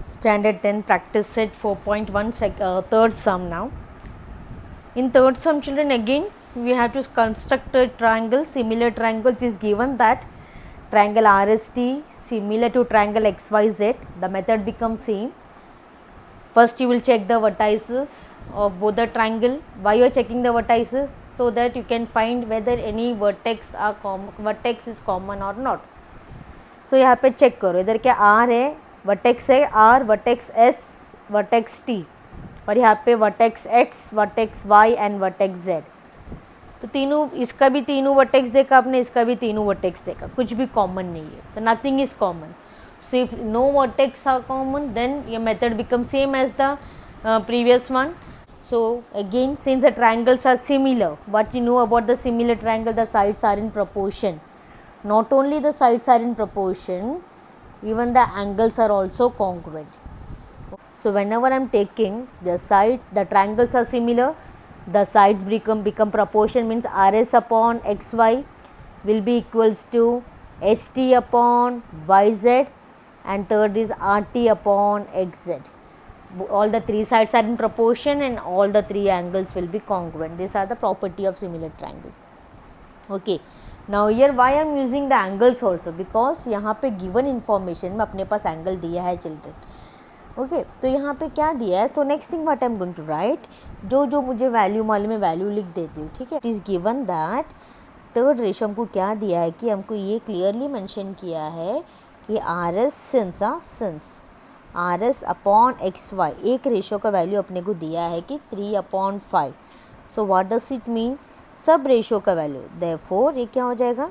Standard 10 practice set 4.1 third sum now. In third sum, children, again we have to construct a triangle. Similar triangles is given that triangle RST similar to triangle XYZ. The method becomes same. First you will check the vertices of both the triangle. Why you are checking the vertices? So that you can find whether any vertex is common or not. So यहाँ पे check करो इधर क्या R है, vertex है R, vertex S, vertex T और यहाँ पे vertex X, vertex Y and vertex Z. तो तीनों, इसका भी तीनों वर्टेक्स देखा आपने, इसका भी तीनों वर्टेक्स देखा, कुछ भी कॉमन नहीं है. तो nothing is common. So if no vertex are common, then your method becomes same as the previous one. So again, since the triangles are similar, what you know about the similar triangle, the sides are in proportion. Not only the sides are in proportion, even the angles are also congruent. So whenever I am taking the side, the triangles are similar, the sides become proportion, means RS upon XY will be equals to ST upon YZ, and third is RT upon XZ. All the three sides are in proportion and all the three angles will be congruent. These are the property of similar triangle. Okay. Now here why I am using the angles also, because यहाँ पे given information में अपने पास angle दिया है children. Okay, तो यहाँ पे क्या दिया है, तो next thing what I am going to write, जो मुझे वैल्यू मालूम है वैल्यू लिख देती हूँ. ठीक है. It is given that third ratio हमको क्या दिया है कि हमको ये क्लियरली मेंशन किया है कि R S since R S upon X Y एक रेशो का वैल्यू अपने को दिया है कि 3/5. So what does it mean, सब रेशो का वैल्यू. देयरफॉर ये क्या हो जाएगा,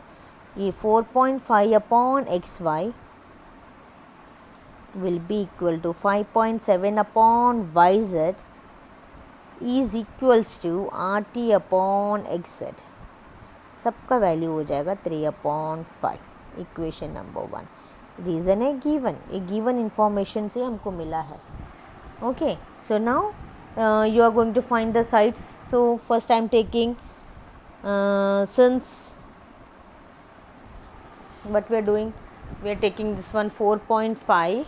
ये 4.5 upon X Y will be equal to 5.7 upon yz is equals to RT upon xz. सबका वैल्यू हो जाएगा 3/5. Equation number 1. रीज़न है गिवन, ये गिवन इंफॉर्मेशन से हमको मिला है. Okay, so now you are going to find the sides. So first I am taking since what we are doing, we are taking this one 4.5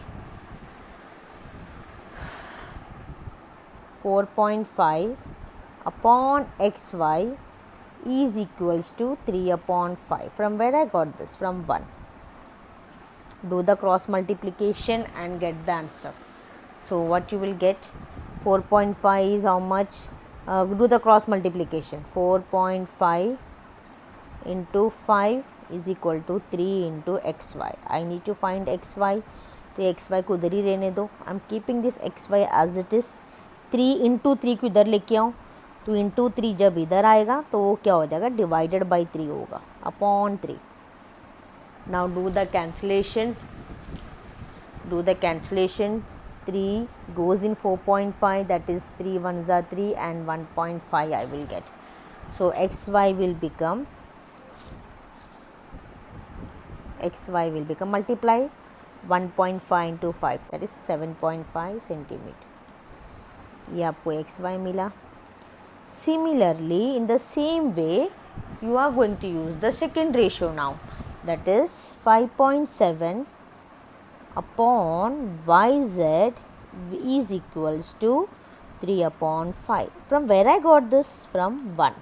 upon xy is equals to 3/5. From where I got this? From 1. Do the cross multiplication and get the answer. So what you will get, 4.5 is how much, do the cross multiplication, 4.5 into 5 is equal to 3 into xy. I need to find xy, तो xy को उधर ही रहने दो. I am keeping this xy as it is. 3 into 3 को इधर लेके आऊँ, तो into 3 जब इधर आएगा तो वो क्या हो जाएगा, डिवाइडेड बाई 3 होगा upon 3. Now do the cancellation. 3 goes in 4.5, that is 3 1s are 3 and 1.5 I will get. So xy will become multiply 1.5 into 5, that is 7.5 centimeter. ये आपको xy मिला. Similarly, in the same way, you are going to use the second ratio now, that is 5.7 upon yz is equals to 3/5. From where I got this? From 1,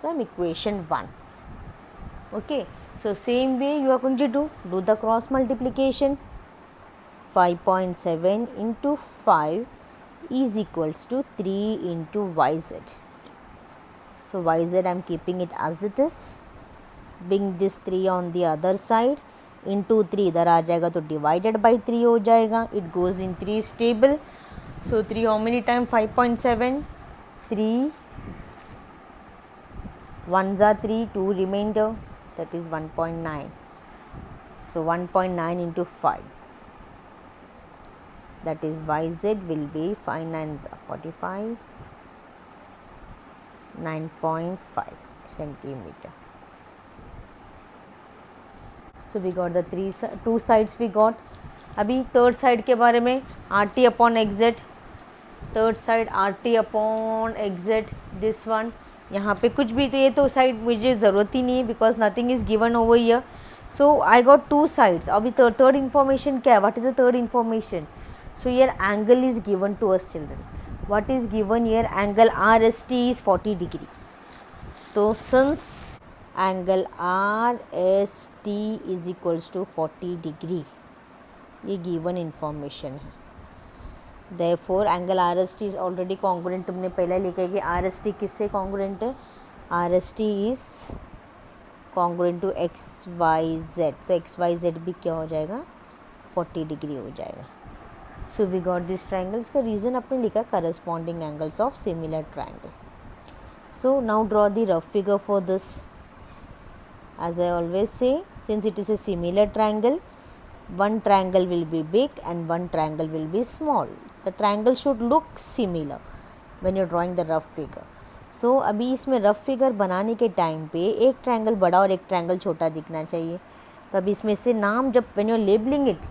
from equation 1. Okay, so same way you are going to do the cross multiplication. 5.7 into 5 is equals to 3 into yz. So yz I am keeping it as it is. Bring this 3 on the other side. Into 3 इधर आ जाएगा तो divided by 3 हो जाएगा. It goes in 3's table. So 3 how many time? 5.7. 3 1s are 3, 2 remainder, that is 1.9. So 1.9 into 5, that is yz will be 5 9s are 45, 9.5 centimeter. So we got the two sides we got. अभी third side के बारे में, RT upon XZ, third side RT upon XZ, this one. यहाँ पे कुछ भी, तो ये तो साइड मुझे ज़रूरत ही नहीं है because nothing is given over here. So I got two sides. अभी थर्ड इन्फॉर्मेशन क्या है, what is the third information? So here angle is given to us children. What is given here? Angle RST is 40 degree. So since angle RST is equals to 40 degree, ये given information है. Therefore angle RST is already congruent. तुमने पहले लिखा है कि RST किससे congruent है? RST is congruent to XYZ. तो XYZ भी क्या हो जाएगा? 40 डिग्री हो जाएगा. So we got this triangle. इसका रीज़न आपने लिखा corresponding angles of similar triangle. So now draw the rough figure for this. As I always say, since it is a similar triangle, one triangle will be big and one triangle will be small. The triangle should look similar when you're drawing the rough figure. So अभी इसमें rough figure बनाने के time पे एक triangle बड़ा और एक triangle छोटा दिखना चाहिए. तो अभी इसमें से नाम जब when you're labeling it,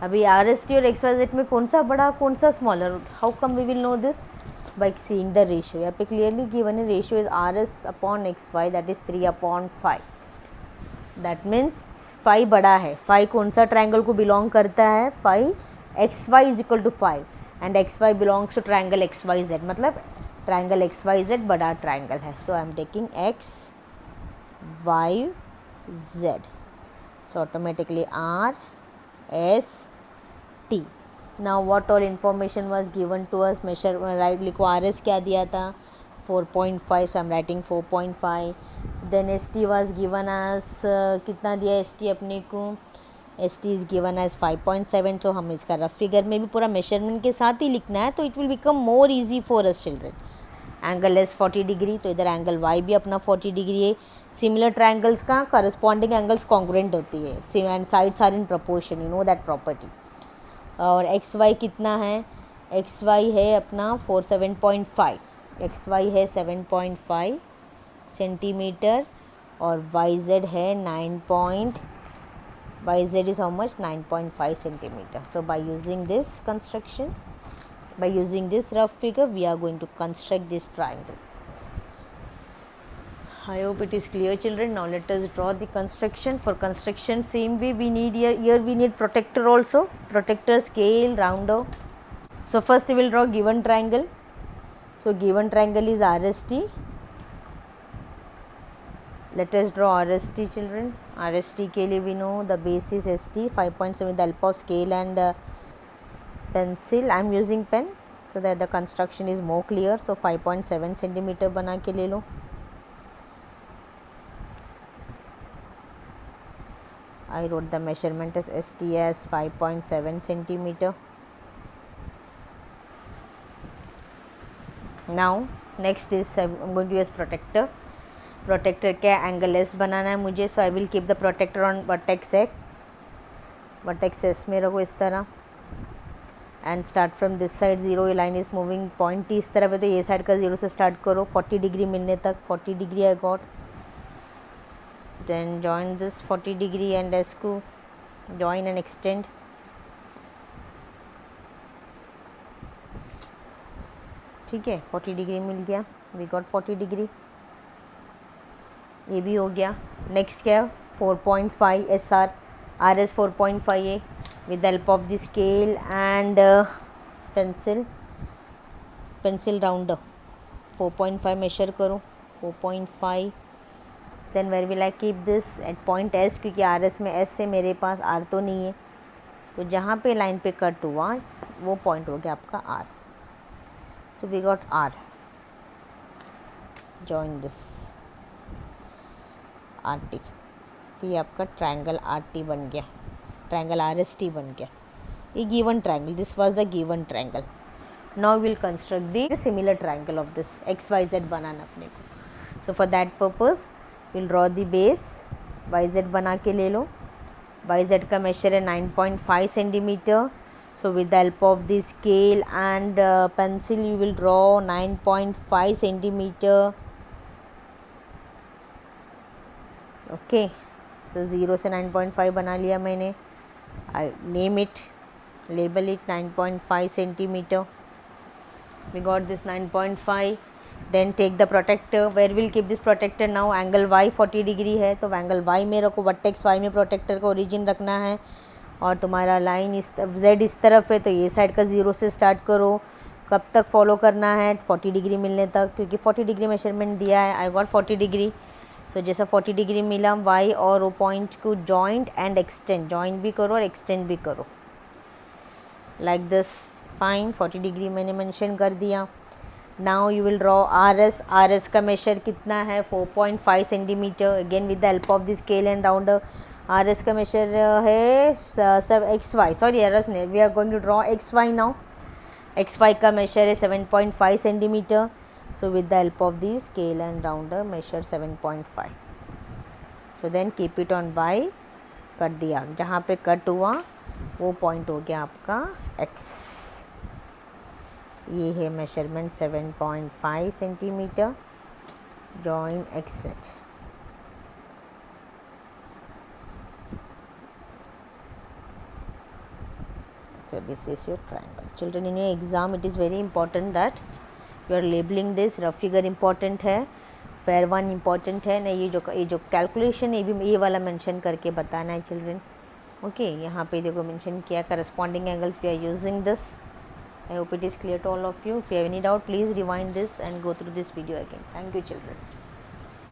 अभी RST और XYZ में कौन सा बड़ा कौन सा smaller, how come we will know this? By seeing the ratio. यहाँ पे क्लियरली गिवन है ratio is RS upon XY, that is 3/5. That means 5 बड़ा है. 5 कौन सा ट्रायंगल को बिलोंग करता है? 5 XY is equal to 5 and XY belongs to triangle XYZ. मतलब ट्रायंगल XYZ बड़ा ट्रायंगल है. So I am taking XYZ. So automatically RST. Now what all information was given to us? measure right लिखो. RS क्या दिया था? 4.5. so I am writing 4.5. then ST was given as कितना दिया ST अपने को? ST is given as 5.7. so हम इसका रफ फिगर में भी पूरा मेजरमेंट के साथ ही लिखना है, तो it will become more easy for us children. Angle S 40 degree, तो इधर एंगल वाई भी अपना 40 डिग्री है. सिमिलर ट्रायंगल्स का करस्पॉन्डिंग एंगल्स कॉन्ग्रुएंट होती है and sides are in proportion, you know that property. और एक्स वाई कितना है? एक्स वाई है अपना 47.5. एक्स वाई है 7.5 सेंटीमीटर और वाई जेड है 9. Y Z is how much? 9.5 centimetre. So by using this construction, by using this rough figure, we are going to construct this triangle. I hope it is clear children. Now let us draw the construction. For construction same way we need here we need protector also. Protector, scale, rounder. So first we will draw given triangle. So given triangle is RST. Let us draw RST children. RST के लिए we know the base is ST. 5.7 with the help of scale and pencil. I am using pen so that the construction is more clear. So 5.7 centimetre बना के ले लो. I wrote the measurement as ST as 5.7 centimeter. Now next is I am going to use protector. Protector क्या angle S बनाना है मुझे. So I will keep the protector on vertex X. vertex S में रखो इस तरह. And start from this side 0. ये line is moving point इस तरफ है, तो ये साइड का 0 से स्टार्ट करो 40 डिग्री मिलने तक. 40 degree I got. Then join this 40 degree and S को जॉइन एंड एक्सटेंड. ठीक है, 40 डिग्री मिल गया. We got 40 degree. ये भी हो गया. नेक्स्ट क्या है? 4.5 SR. RS 4.5 है. with the help of the scale and pencil rounder 4.5 measure करो. 4.5. then where will I keep this? at point S, क्योंकि RS में S है, मेरे पास R तो नहीं है, तो जहाँ पे लाइन पे कट हुआ वो पॉइंट हो गया आपका R. so we got R. join this RT. तो ये आपका ट्रायंगल RT बन गया. ट्रायंगल RST बन गया. ये given triangle, this was the given triangle. Now will construct the similar triangle of this XYZ बनाना अपने को. So for that purpose will draw the base. YZ बना के ले लो. YZ का मेजर है 9.5 centimetre. So with the help of the scale and pencil you will draw 9.5 centimetre. Okay, so 0 से 9.5 बना लिया मैंने. I name it, label it 9.5 centimeter. We got this 9.5. Then take the protector. Where will keep this protector now? Angle Y 40 degree है, तो angle Y में रखो. Vertex Y में protector का ओरिजिन रखना है. और तुम्हारा लाइन इस z इस तरफ है तो ये साइड का 0 से स्टार्ट करो। कब तक फॉलो करना है? 40 डिग्री मिलने तक, क्योंकि 40 डिग्री मेजरमेंट दिया है। आई गॉट 40 डिग्री, तो जैसा 40 डिग्री मिला y और ओ पॉइंट को जॉइंट एंड एक्सटेंड, जॉइंट भी करो और एक्सटेंड भी करो लाइक दिस। फाइन, 40 डिग्री मैंने मेंशन कर दिया। Now you will draw R S का मेजर कितना है? 4.5 centimetre. Again with the help of the scale and rounder. R S का मेजर है सब X Y, sorry R S ने, we are going to draw X Y now. X Y का measure है 7.5 centimetre. So with the help of the scale and rounder measure 7.5। So then keep it on Y, कर दिया। जहाँ पे cut हुआ वो point हो गया आपका एक्स। ये है measurement 7.5 centimetre, join exact. So this is your triangle. Children, in your exam it is very important that you are labeling this. Rough figure important है, फेयर वन important है। नहीं, ये जो कैलकुलेशन ये भी ये वाला मेंशन करके बताना है चिल्ड्रन। ओके, यहाँ पे देखो मेंशन किया corresponding angles, we are using this. I hope it is clear to all of you. If you have any doubt, please rewind this and go through this video again. Thank you, children.